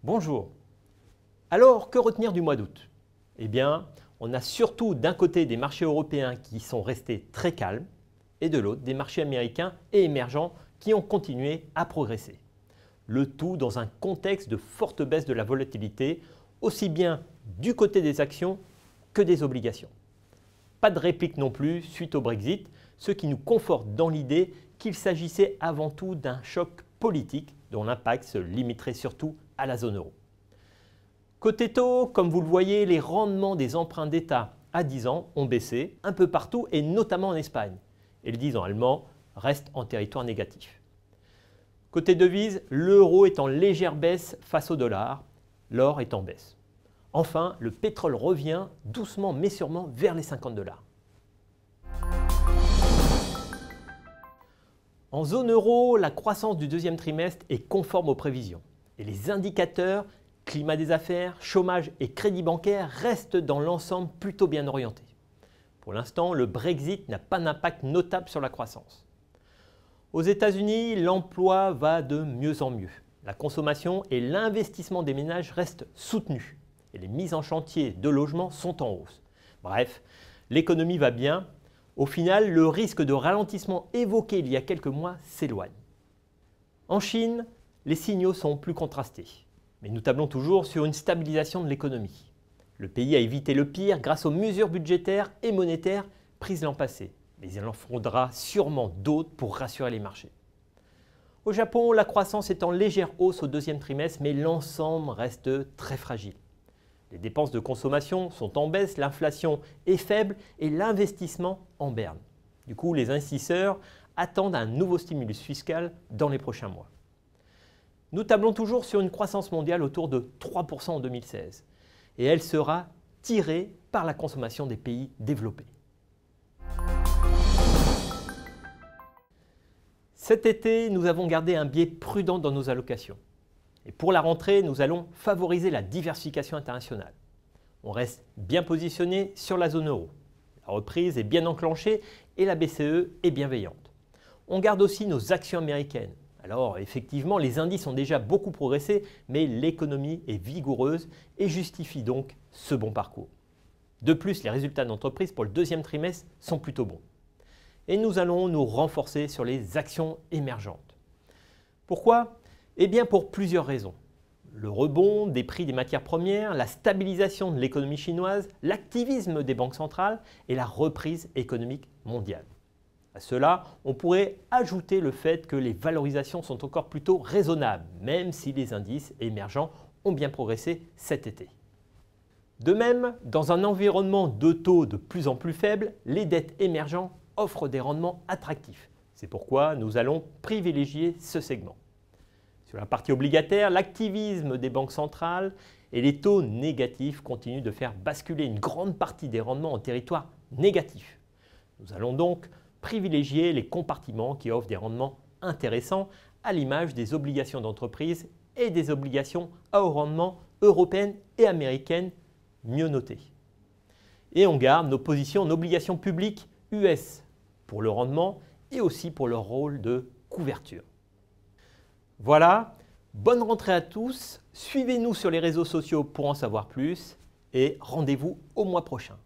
Bonjour. Alors, que retenir du mois d'août? Eh bien, on a surtout d'un côté des marchés européens qui sont restés très calmes et de l'autre des marchés américains et émergents qui ont continué à progresser. Le tout dans un contexte de forte baisse de la volatilité, aussi bien du côté des actions que des obligations. Pas de réplique non plus suite au Brexit, ce qui nous conforte dans l'idée qu'il s'agissait avant tout d'un choc politique dont l'impact se limiterait surtout à la zone euro. Côté taux, comme vous le voyez, les rendements des emprunts d'État à 10 ans ont baissé un peu partout et notamment en Espagne. Et le 10 ans allemand reste en territoire négatif. Côté devise, l'euro est en légère baisse face au dollar, l'or est en baisse. Enfin, le pétrole revient doucement mais sûrement vers les 50 $. En zone euro, la croissance du deuxième trimestre est conforme aux prévisions. Et les indicateurs, climat des affaires, chômage et crédit bancaire restent dans l'ensemble plutôt bien orientés. Pour l'instant, le Brexit n'a pas d'impact notable sur la croissance. Aux États-Unis, l'emploi va de mieux en mieux. La consommation et l'investissement des ménages restent soutenus et les mises en chantier de logements sont en hausse. Bref, l'économie va bien. Au final, le risque de ralentissement évoqué il y a quelques mois s'éloigne. En Chine, les signaux sont plus contrastés. Mais nous tablons toujours sur une stabilisation de l'économie. Le pays a évité le pire grâce aux mesures budgétaires et monétaires prises l'an passé. Mais il en faudra sûrement d'autres pour rassurer les marchés. Au Japon, la croissance est en légère hausse au deuxième trimestre, mais l'ensemble reste très fragile. Les dépenses de consommation sont en baisse, l'inflation est faible et l'investissement en berne. Du coup, les investisseurs attendent un nouveau stimulus fiscal dans les prochains mois. Nous tablons toujours sur une croissance mondiale autour de 3% en 2016 et elle sera tirée par la consommation des pays développés. Cet été, nous avons gardé un biais prudent dans nos allocations. Et pour la rentrée, nous allons favoriser la diversification internationale. On reste bien positionné sur la zone euro. La reprise est bien enclenchée et la BCE est bienveillante. On garde aussi nos actions américaines. Alors effectivement, les indices ont déjà beaucoup progressé, mais l'économie est vigoureuse et justifie donc ce bon parcours. De plus, les résultats d'entreprise pour le deuxième trimestre sont plutôt bons. Et nous allons nous renforcer sur les actions émergentes. Pourquoi? Eh bien pour plusieurs raisons. Le rebond des prix des matières premières, la stabilisation de l'économie chinoise, l'activisme des banques centrales et la reprise économique mondiale. À cela, on pourrait ajouter le fait que les valorisations sont encore plutôt raisonnables, même si les indices émergents ont bien progressé cet été. De même, dans un environnement de taux de plus en plus faibles, les dettes émergentes offrent des rendements attractifs. C'est pourquoi nous allons privilégier ce segment. Sur la partie obligataire, l'activisme des banques centrales et les taux négatifs continuent de faire basculer une grande partie des rendements en territoire négatif. Nous allons donc privilégier les compartiments qui offrent des rendements intéressants à l'image des obligations d'entreprise et des obligations à haut rendement européennes et américaines mieux notées. Et on garde nos positions en obligations publiques US pour le rendement et aussi pour leur rôle de couverture. Voilà, bonne rentrée à tous, suivez-nous sur les réseaux sociaux pour en savoir plus et rendez-vous au mois prochain.